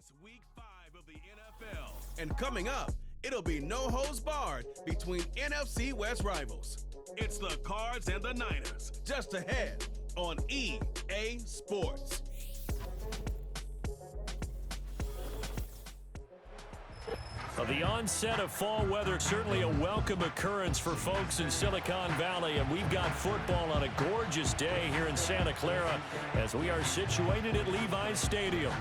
It's Week 5 of the NFL. And coming up, it'll be no holds barred between NFC West rivals. It's the Cards and the Niners, just ahead on EA Sports. The onset of fall weather, certainly a welcome occurrence for folks in Silicon Valley, and we've got football on a gorgeous day here in Santa Clara as we are situated at Levi's Stadium.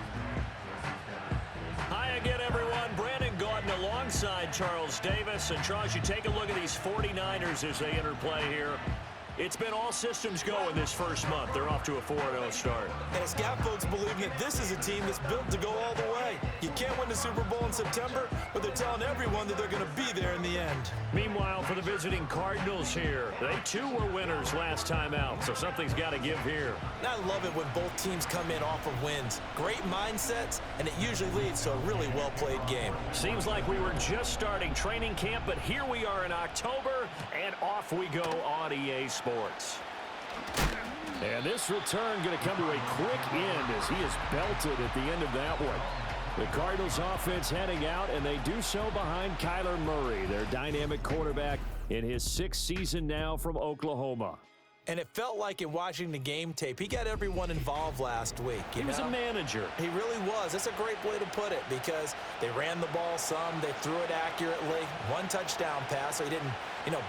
Hi again, everyone. Brandon Gaudin alongside Charles Davis. And Charles, you take a look at these 49ers as they interplay here. It's been all systems go in this first month. They're off to a 4-0 start. And it's got folks believing that this is a team that's built to go all the way. You can't win the Super Bowl in September, but they're telling everyone that they're going to be there in the end. Meanwhile, for the visiting Cardinals here, they too were winners last time out, so something's got to give here. And I love it when both teams come in off of wins. Great mindsets, and it usually leads to a really well-played game. Seems like we were just starting training camp, but here we are in October, and off we go on EA Sports. And this return going to come to a quick end as he is belted at the end of that one. The Cardinals offense heading out, and they do so behind Kyler Murray, their dynamic quarterback in his 6th season now from Oklahoma. And it felt like in watching the game tape, he got everyone involved last week. He was a manager. He really was. That's a great way to put it because they ran the ball some, they threw it accurately. 1 touchdown pass, so he didn't,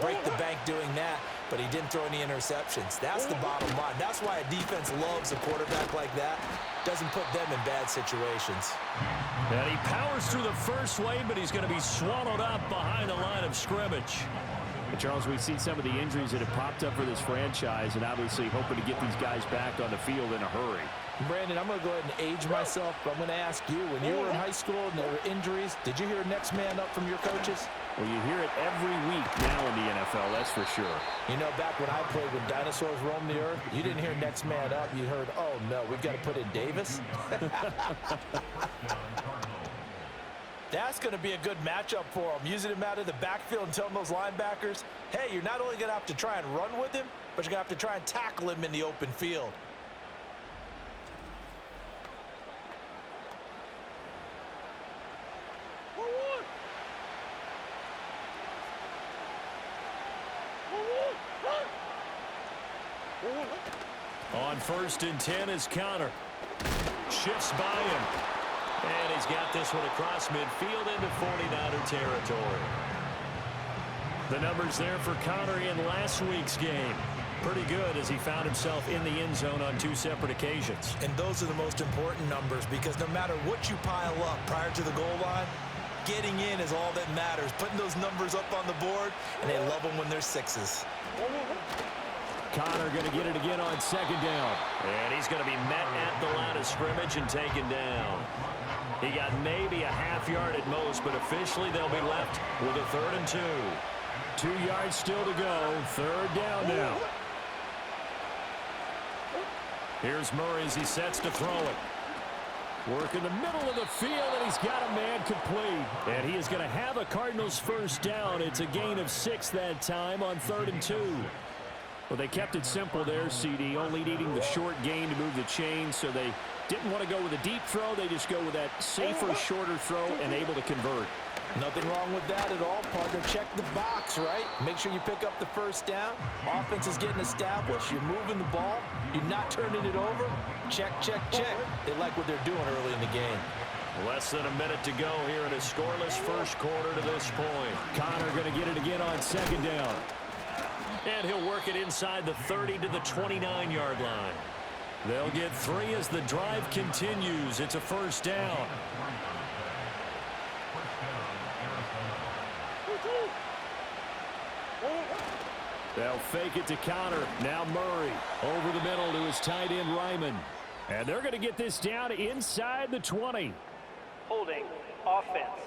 break the bank doing that, but he didn't throw any interceptions. That's the bottom line. That's why a defense loves a quarterback like that. Doesn't put them in bad situations. And he powers through the first wave, but he's going to be swallowed up behind the line of scrimmage. And Charles, we've seen some of the injuries that have popped up for this franchise and obviously hoping to get these guys back on the field in a hurry. Brandon, I'm going to go ahead and age myself, but I'm going to ask you, when you were in high school and there were injuries, did you hear next man up from your coaches? Well, you hear it every week now in the NFL, that's for sure. Back when I played, when dinosaurs roamed the earth, you didn't hear next man up. You heard, oh, no, we've got to put in Davis. That's going to be a good matchup for him. Using him out of the backfield and telling those linebackers, hey, you're not only going to have to try and run with him, but you're going to have to try and tackle him in the open field. On 1st and 10 is Connor. Shifts by him. And he's got this one across midfield into 49er territory. The numbers there for Connor in last week's game. Pretty good as he found himself in the end zone on 2 separate occasions. And those are the most important numbers because no matter what you pile up prior to the goal line, getting in is all that matters. Putting those numbers up on the board, and they love them when they're 6s. Connor going to get it again on 2nd down. And he's going to be met at the line of scrimmage and taken down. He got maybe a half yard at most, but officially they'll be left with a 3rd and 2. 2 yards still to go. 3rd down now. Here's Murray as he sets to throw it. Work in the middle of the field, and he's got a man complete. And he is going to have a Cardinals 1st down. It's a gain of 6 that time on 3rd and 2. Well, they kept it simple there, CD, only needing the short gain to move the chain, so they didn't want to go with a deep throw. They just go with that safer, shorter throw and able to convert. Nothing wrong with that at all, partner. Check the box, right? Make sure you pick up the 1st down. Offense is getting established. You're moving the ball. You're not turning it over. Check, check, check. They like what they're doing early in the game. Less than a minute to go here in a scoreless first quarter to this point. Connor going to get it again on 2nd down. And he'll work it inside the 30 to the 29-yard line. They'll get 3 as the drive continues. It's a 1st down. They'll fake it to Connor. Now Murray over the middle to his tight end Ryman. And they're going to get this down inside the 20. Holding offense.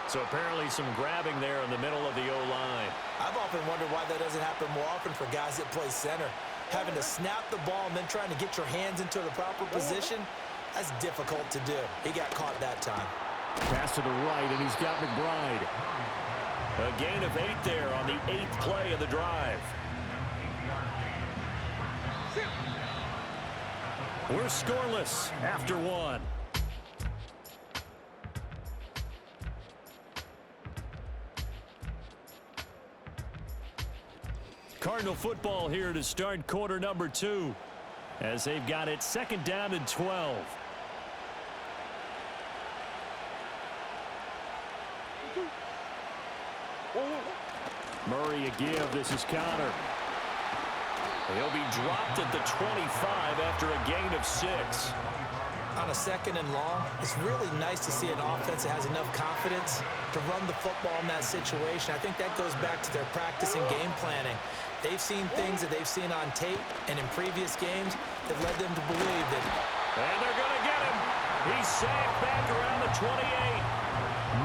So apparently some grabbing there in the middle of the O-line. I've often wondered why that doesn't happen more often for guys that play center. Having to snap the ball and then trying to get your hands into the proper position, that's difficult to do. He got caught that time. Pass to the right, and he's got McBride. A gain of 8 there on the 8th play of the drive. We're scoreless after one. Cardinal football here to start quarter number 2 as they've got it 2nd down and 12. Murray a give. This is Connor. He'll be dropped at the 25 after a gain of 6. On a 2nd and long, it's really nice to see an offense that has enough confidence to run the football in that situation. I think that goes back to their practice and game planning. They've seen things that they've seen on tape and in previous games that led them to believe that. And they're going to get him. He's sacked back around the 28.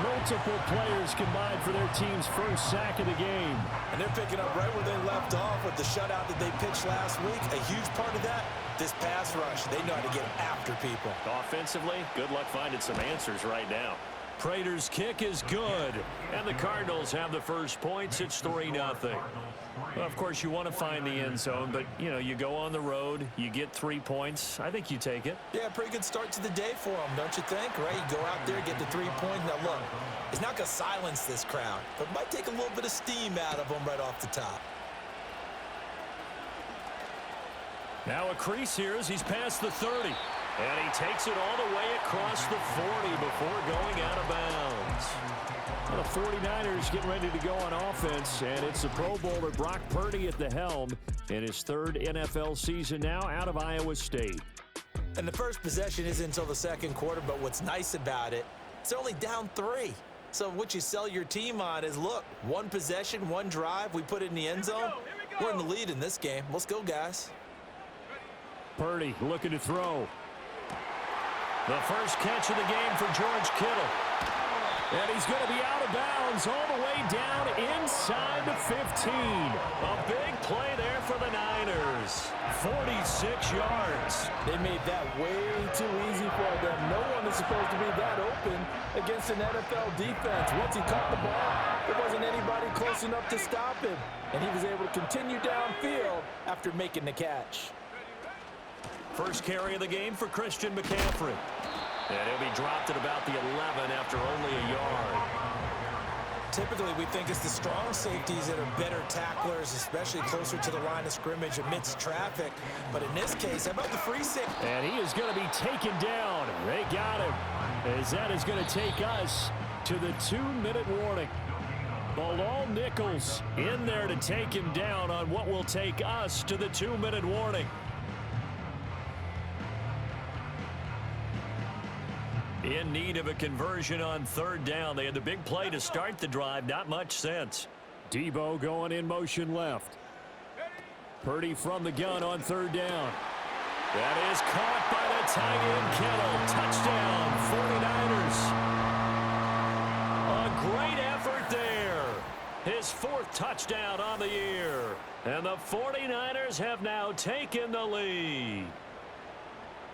Multiple players combined for their team's first sack of the game. And they're picking up right where they left off with the shutout that they pitched last week. A huge part of that, this pass rush. They know how to get after people. Offensively, good luck finding some answers right now. Prater's kick is good. And the Cardinals have the first points. It's 3-0. Well, of course, you want to find the end zone, but, you know, you go on the road, you get 3 points. I think you take it. Yeah, pretty good start to the day for them, don't you think? Right? You go out there, get the 3 points. Now, look, it's not going to silence this crowd, but it might take a little bit of steam out of them right off the top. Now a crease here as he's past the 30. And he takes it all the way across the 40 before going out of bounds. Well, the 49ers getting ready to go on offense, and it's the Pro Bowler Brock Purdy at the helm in his 3rd NFL season now out of Iowa State. And the first possession isn't until the 2nd quarter, but what's nice about it, it's only down 3. So what you sell your team on is, look, 1 possession, 1 drive, we put it in the end zone. We're in the lead in this game. Let's go, guys. Purdy looking to throw. The first catch of the game for George Kittle. And he's going to be out of bounds all the way down inside the 15. A big play there for the Niners. 46 yards. They made that way too easy for them. No one is supposed to be that open against an NFL defense. Once he caught the ball, there wasn't anybody close enough to stop him. And he was able to continue downfield after making the catch. First carry of the game for Christian McCaffrey. And he'll be dropped at about the 11 after only a yard. Typically, we think it's the strong safeties that are better tacklers, especially closer to the line of scrimmage amidst traffic. But in this case, how about the free safety? And he is going to be taken down. They got him. As that is going to take us to the 2-minute warning. Bilal Nichols in there to take him down on what will take us to the 2-minute warning. In need of a conversion on 3rd down. They had the big play to start the drive. Not much sense. Debo going in motion left. Purdy from the gun on 3rd down. That is caught by the tight end Kittle. Touchdown, 49ers. A great effort there. His 4th touchdown on the year. And the 49ers have now taken the lead.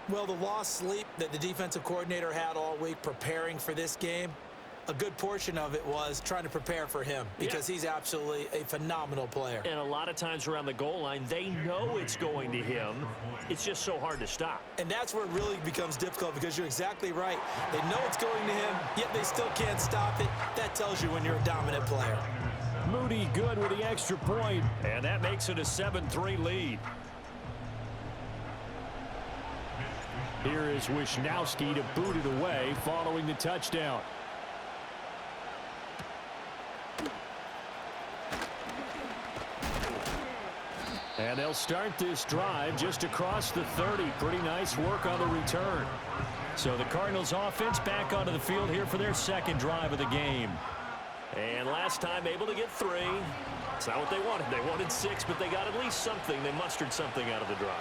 Well, the lost sleep that the defensive coordinator had all week preparing for this game, a good portion of it was trying to prepare for him because he's absolutely a phenomenal player. And a lot of times around the goal line, they know it's going to him. It's just so hard to stop. And that's where it really becomes difficult because you're exactly right. They know it's going to him, yet they still can't stop it. That tells you when you're a dominant player. Moody good with the extra point, and that makes it a 7-3 lead. Here is Wisnowski to boot it away following the touchdown. And they'll start this drive just across the 30. Pretty nice work on the return. So the Cardinals offense back onto the field here for their 2nd drive of the game. And last time able to get 3. It's not what they wanted. They wanted 6, but they got at least something. They mustered something out of the drive.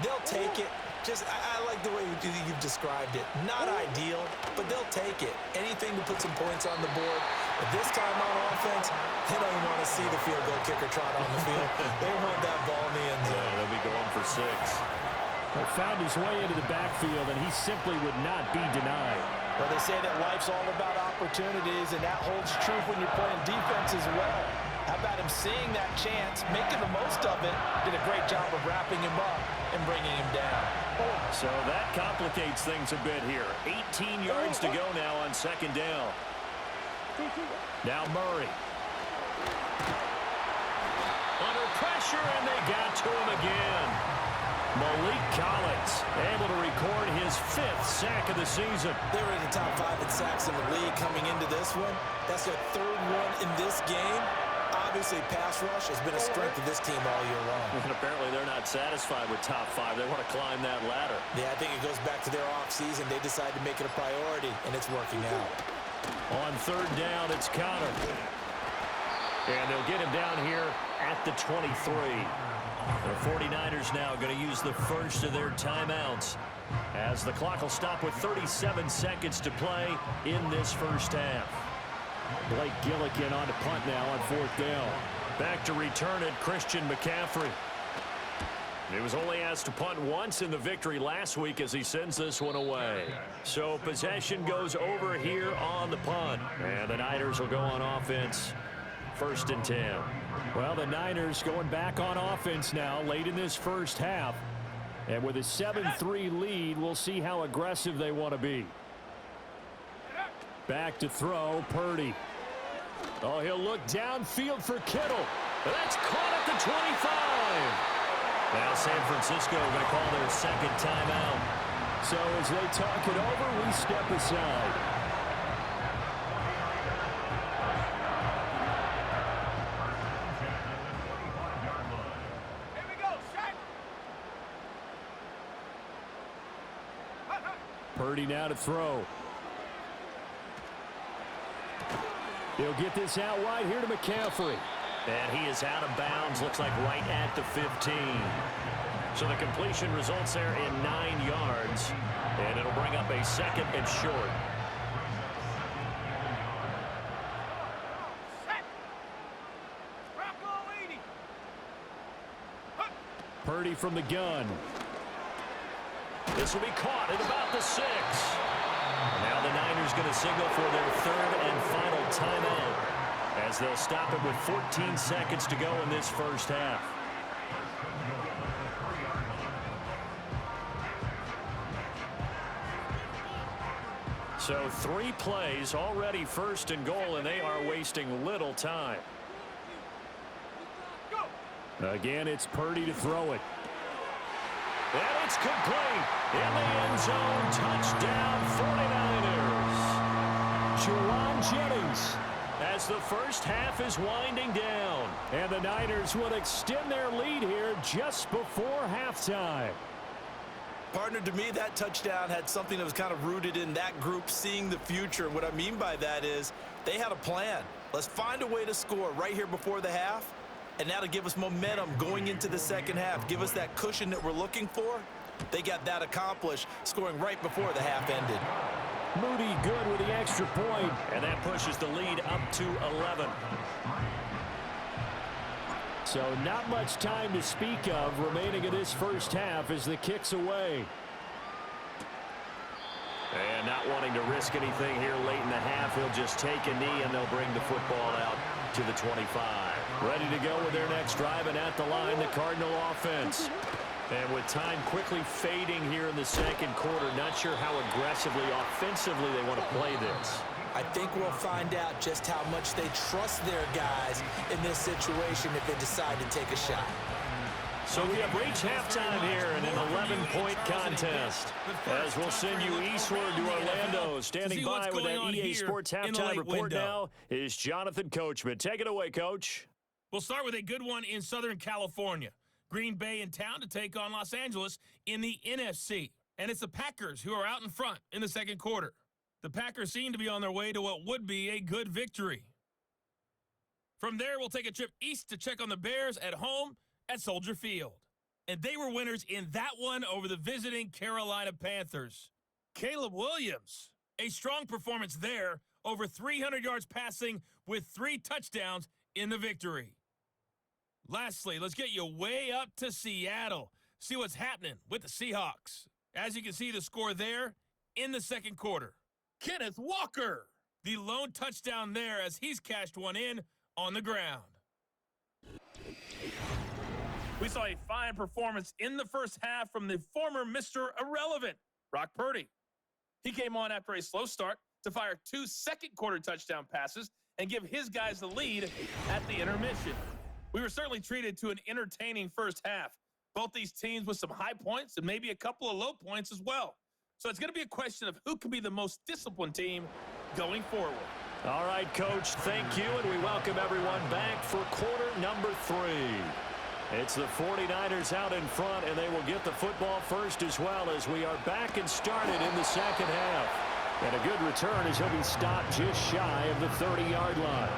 They'll take it. I like the way you've described it. Not ideal, but they'll take it. Anything to put some points on the board. But this time on offense, they don't even want to see the field goal kicker trot on the field. They want that ball in the end zone. Yeah, they'll be going for 6. Well, found his way into the backfield, and he simply would not be denied. Well, they say that life's all about opportunities, and that holds true when you're playing defense as well. How about him seeing that chance, making the most of it, did a great job of wrapping him up and bringing him down. So that complicates things a bit here. 18 yards to go now on second down. Now Murray. Under pressure, and they got to him again. Malik Collins able to record his 5th sack of the season. They were in the top 5 in sacks in the league coming into this one. That's their 3rd one in this game. Obviously, pass rush has been a strength of this team all year long. And apparently they're not satisfied with top 5. They want to climb that ladder. Yeah, I think it goes back to their offseason. They decided to make it a priority, and it's working out. On third down, it's Connor. And they'll get him down here at the 23. The 49ers now going to use the first of their timeouts as the clock will stop with 37 seconds to play in this first half. Blake Gillikin on to punt now on 4th down. Back to return it, Christian McCaffrey. He was only asked to punt once in the victory last week as he sends this one away. So possession goes over here on the punt. And the Niners will go on offense. 1st and 10. Well, the Niners going back on offense now late in this first half. And with a 7-3 lead, we'll see how aggressive they want to be. Back to throw, Purdy. Oh, he'll look downfield for Kittle. That's caught at the 25. Now San Francisco going to call their 2nd timeout. So as they talk it over, we step aside. Purdy now to throw. He'll get this out wide here to McCaffrey. And he is out of bounds, looks like right at the 15. So the completion results there in 9 yards. And it'll bring up a 2nd and short. Purdy from the gun. This will be caught at about the 6. Now the Niners going to signal for their 3rd and final timeout as they'll stop it with 14 seconds to go in this first half. So 3 plays already 1st and goal, and they are wasting little time. Again, it's Purdy to throw it. And it's complete in the end zone. Touchdown 49ers. Juwan Jennings. As the first half is winding down. And the Niners will extend their lead here just before halftime. Partner, to me, that touchdown had something that was kind of rooted in that group seeing the future. What I mean by that is they had a plan. Let's find a way to score right here before the half. And that'll give us momentum going into the second half. Give us that cushion that we're looking for. They got that accomplished, scoring right before the half ended. Moody good with the extra point. And that pushes the lead up to 11. So not much time to speak of remaining in this first half as the kick's away. And not wanting to risk anything here late in the half, he'll just take a knee and they'll bring the football out to the 25. Ready to go with their next drive, and at the line, the Cardinal offense. And with time quickly fading here in the second quarter, not sure how aggressively, offensively they want to play this. I think we'll find out just how much they trust their guys in this situation if they decide to take a shot. So we have reached halftime here in an 11-point contest. As we'll send you eastward to Orlando. Standing by with that EA Sports halftime report now is Jonathan Coachman. Take it away, Coach. We'll start with a good one in Southern California. Green Bay in town to take on Los Angeles in the NFC. And it's the Packers who are out in front in the second quarter. The Packers seem to be on their way to what would be a good victory. From there, we'll take a trip east to check on the Bears at home at Soldier Field. And they were winners in that one over the visiting Carolina Panthers. Caleb Williams, a strong performance there, over 300 yards passing with 3 touchdowns in the victory. Lastly, let's get you way up to Seattle. See what's happening with the Seahawks. As you can see, the score there in the second quarter. Kenneth Walker, the lone touchdown there as he's cashed one in on the ground. We saw a fine performance in the first half from the former Mr. Irrelevant, Brock Purdy. He came on after a slow start to fire 2 second-quarter touchdown passes and give his guys the lead at the intermission. We were certainly treated to an entertaining first half. Both these teams with some high points and maybe a couple of low points as well. So it's going to be a question of who can be the most disciplined team going forward. All right, Coach, thank you, and we welcome everyone back for quarter number 3. It's the 49ers out in front, and they will get the football first as well as we are back and started in the second half. And a good return as he'll be stopped just shy of the 30-yard line.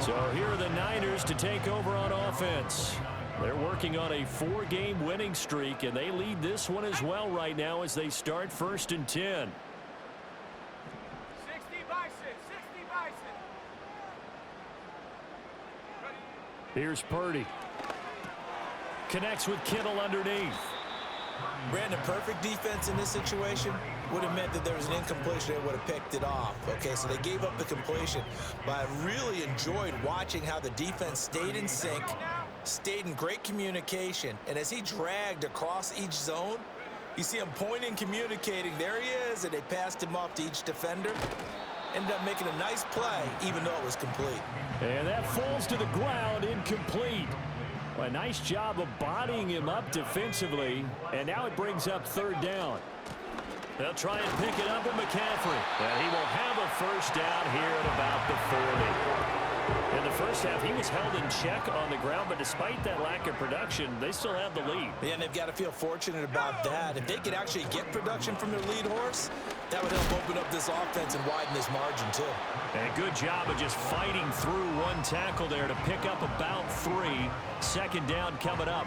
So here are the Niners to take over on offense. They're working on a 4-game winning streak, and they lead this one as well right now as they start 1st and 10. 60 Bison, 60 Bison. Here's Purdy. Connects with Kittle underneath. Brandon, perfect defense in this situation would have meant that there was an incompletion. They would have picked it off. Okay, so they gave up the completion. But I really enjoyed watching how the defense stayed in sync, stayed in great communication. And as he dragged across each zone, you see him pointing, communicating. There he is, and they passed him off to each defender. Ended up making a nice play, even though it was complete. And that falls to the ground, incomplete. Well, a nice job of bodying him up defensively, and now it brings up 3rd down. They'll try and pick it up with McCaffrey, and he will have a first down here at about the 40. In the first half, he was held in check on the ground, but despite that lack of production, they still have the lead. Yeah, and they've got to feel fortunate about that. If they could actually get production from their lead horse, that would help open up this offense and widen this margin, too. And a good job of just fighting through one tackle there to pick up about 3. 2nd down coming up.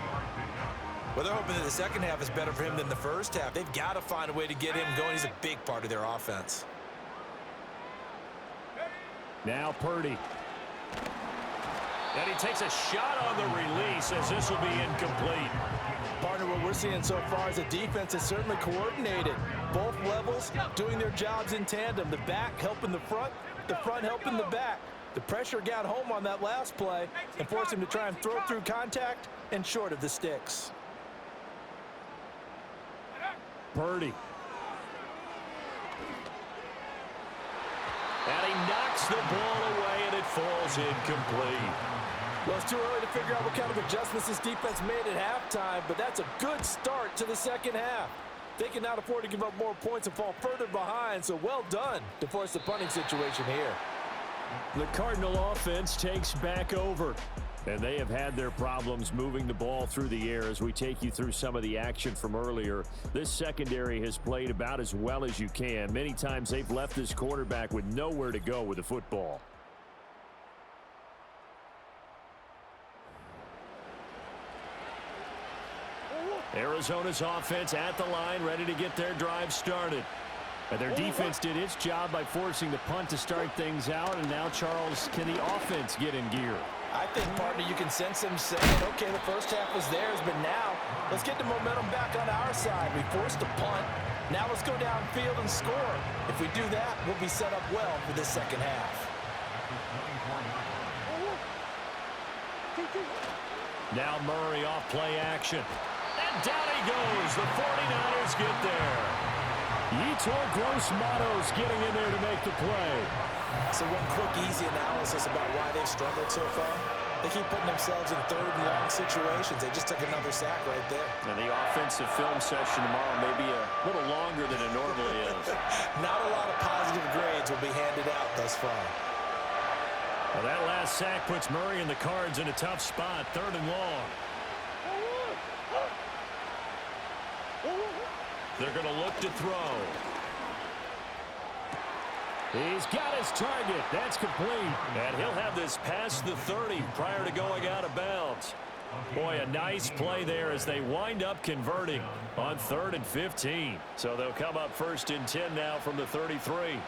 Well, they're hoping that the second half is better for him than the first half. They've got to find a way to get him going. He's a big part of their offense. Now Purdy. And he takes a shot on the release as this will be incomplete. Partner, what we're seeing so far is the defense is certainly coordinated. Both levels doing their jobs in tandem. The back helping the front helping the back. The pressure got home on that last play and forced him to try and throw through contact and short of the sticks. Purdy. And he knocks the ball away, and it falls incomplete. Well, it's too early to figure out what kind of adjustments this defense made at halftime, but that's a good start to the second half. They cannot afford to give up more points and fall further behind, so well done to force the punting situation here. The Cardinal offense takes back over. And they have had their problems moving the ball through the air as we take you through some of the action from earlier. This secondary has played about as well as you can. Many times they've left this quarterback with nowhere to go with the football. Arizona's offense at the line, ready to get their drive started. And their defense did its job by forcing the punt to start things out. And now, Charles, can the offense get in gear? I think, partner, you can sense them saying, okay, the first half was theirs, but now let's get the momentum back on our side. We forced a punt. Now let's go downfield and score. If we do that, we'll be set up well for this second half. Now Murray off play action. And down he goes. The 49ers get there. Yetur Gross-Matos getting in there to make the play. So one quick, easy analysis about why they've struggled so far. They keep putting themselves in 3rd and long situations. They just took another sack right there. And the offensive film session tomorrow may be a little longer than it normally is. Not a lot of positive grades will be handed out thus far. Well, that last sack puts Murray and the Cards in a tough spot, 3rd and long. They're going to look to throw. He's got his target. That's complete. And he'll have this past the 30 prior to going out of bounds. Boy, a nice play there as they wind up converting on 3rd and 15. So they'll come up 1st and 10 now from the 33.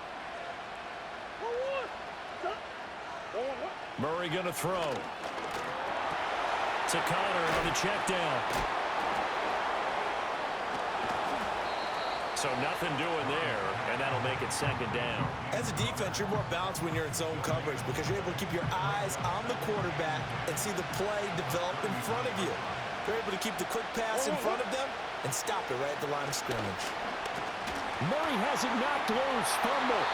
Murray going to throw. To Connor on the check down. So nothing doing there, and that'll make it 2nd down. As a defense, you're more balanced when you're in zone coverage because you're able to keep your eyes on the quarterback and see the play develop in front of you. They're able to keep the quick pass in front of them and stop it right at the line of scrimmage. Murray has it knocked loose. Fumble.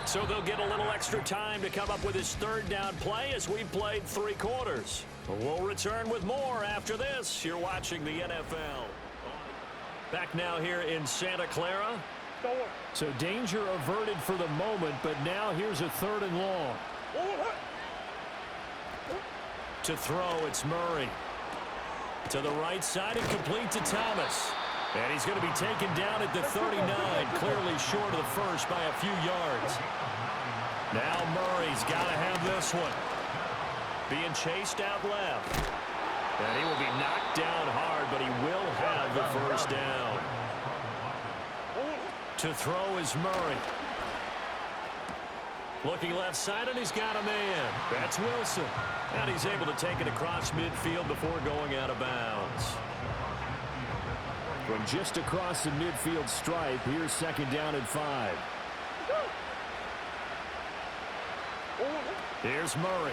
So they'll get a little extra time to come up with his third down play as we've played 3 quarters. We'll return with more after this. You're watching the NFL. Back now here in Santa Clara. So danger averted for the moment, but now here's a 3rd and long. To throw, it's Murray. To the right side and complete to Thomas. And he's going to be taken down at the 39, clearly short of the first by a few yards. Now Murray's got to have this one. Being chased out left. And he will be knocked down hard, but he will have the first down. To throw is Murray. Looking left side, and he's got a man. That's Wilson. And he's able to take it across midfield before going out of bounds. From just across the midfield stripe, here's 2nd down and 5. Here's Murray.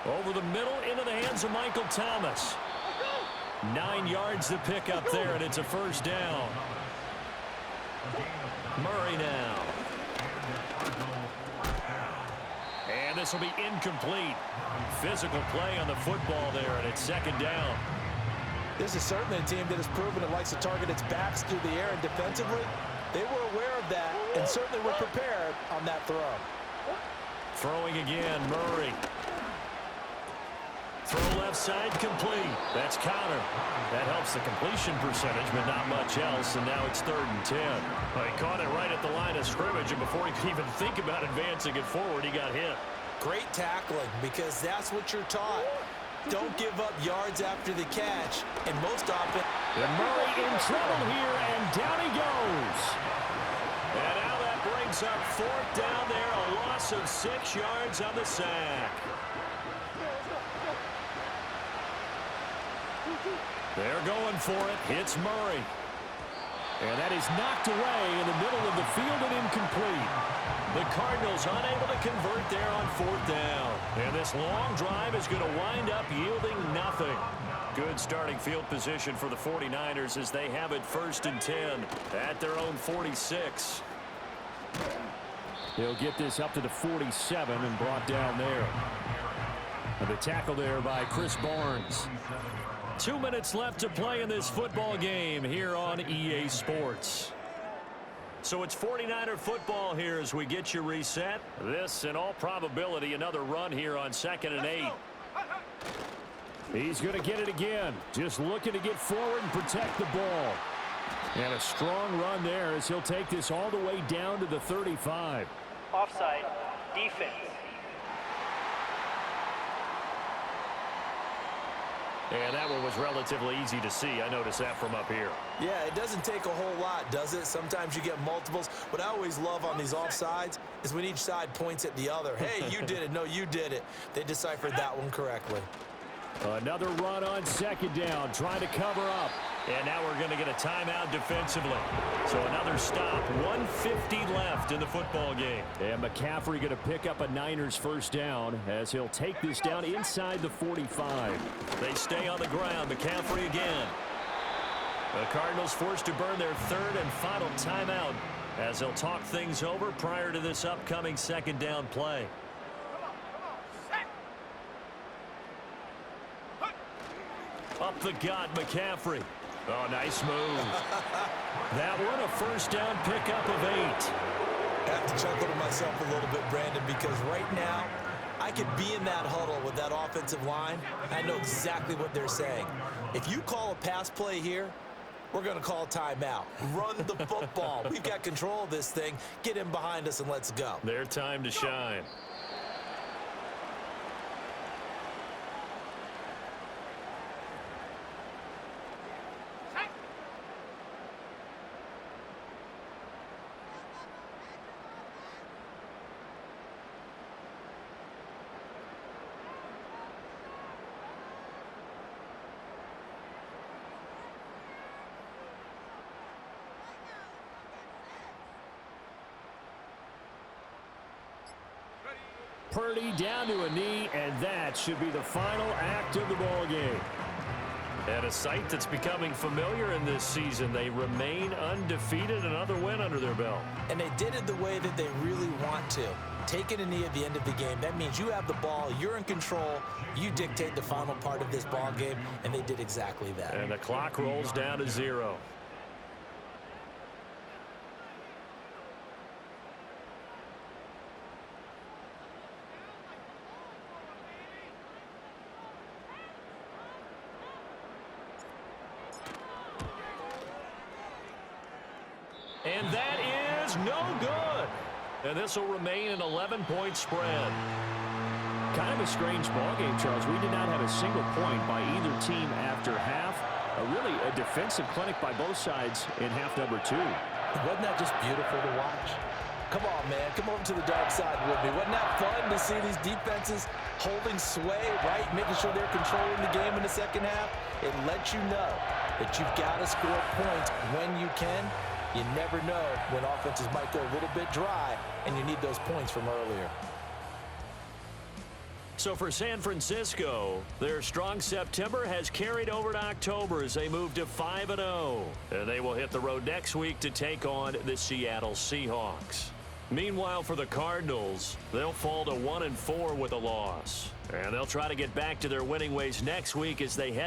Over the middle, into the hands of Michael Thomas. 9 yards to pick up there, and it's a first down. Murray now. And this will be incomplete. Physical play on the football there, and it's 2nd down. This is certainly a team that has proven it likes to target its backs through the air, and defensively, they were aware of that and certainly were prepared on that throw. Throwing again, Murray. Throw left side, complete. That's counter. That helps the completion percentage, but not much else, and now it's 3rd and 10. Well, he caught it right at the line of scrimmage, and before he could even think about advancing it forward, he got hit. Great tackling, because that's what you're taught. Don't give up yards after the catch, and most often... And Murray in trouble here, and down he goes. And now that brings up 4th down there, a loss of 6 yards on the sack. They're going for it. It's Murray. And that is knocked away in the middle of the field and incomplete. The Cardinals unable to convert there on 4th down. And this long drive is going to wind up yielding nothing. Good starting field position for the 49ers as they have it 1st and 10 at their own 46. They'll get this up to the 47 and brought down there. And the tackle there by Chris Barnes. 2 minutes left to play in this football game here on EA Sports. So it's 49er football here as we get you reset. This, in all probability, another run here on 2nd and 8. He's going to get it again. Just looking to get forward and protect the ball. And a strong run there as he'll take this all the way down to the 35. Offside. Defense. And that one was relatively easy to see. I noticed that from up here. Yeah, it doesn't take a whole lot, does it? Sometimes you get multiples. What I always love on these offsides is when each side points at the other. Hey, you did it. No, you did it. They deciphered that one correctly. Another run on 2nd down, trying to cover up. And now we're going to get a timeout defensively. So another stop. 1:50 left in the football game. And McCaffrey going to pick up a Niners first down as he'll take this down inside the 45. They stay on the ground. McCaffrey again. The Cardinals forced to burn their 3rd and final timeout as they'll talk things over prior to this upcoming 2nd down play. Up the gut, McCaffrey. Oh, nice move. That one, a first down pickup of 8. I have to chuckle to myself a little bit, Brandon, because right now, I could be in that huddle with that offensive line. I know exactly what they're saying. If you call a pass play here, we're going to call timeout. Run the football. We've got control of this thing. Get in behind us and let's go. Their time to shine. Purdy down to a knee, and that should be the final act of the ball game. And a sight that's becoming familiar in this season. They remain undefeated, another win under their belt. And they did it the way that they really want to. Taking a knee at the end of the game, that means you have the ball, you're in control, you dictate the final part of this ball game, and they did exactly that. And the clock rolls down to 0. And that is no good. And this will remain an 11-point spread. Kind of a strange ball game, Charles. We did not have a single point by either team after half. Really a defensive clinic by both sides in half number 2. Wasn't that just beautiful to watch? Come on, man. Come over to the dark side with me. Wasn't that fun to see these defenses holding sway, right? Making sure they're controlling the game in the second half. It lets you know that you've got to score points when you can. You never know when offenses might go a little bit dry, and you need those points from earlier. So for San Francisco, their strong September has carried over to October as they move to 5-0. And they will hit the road next week to take on the Seattle Seahawks. Meanwhile, for the Cardinals, they'll fall to 1-4 with a loss. And they'll try to get back to their winning ways next week as they head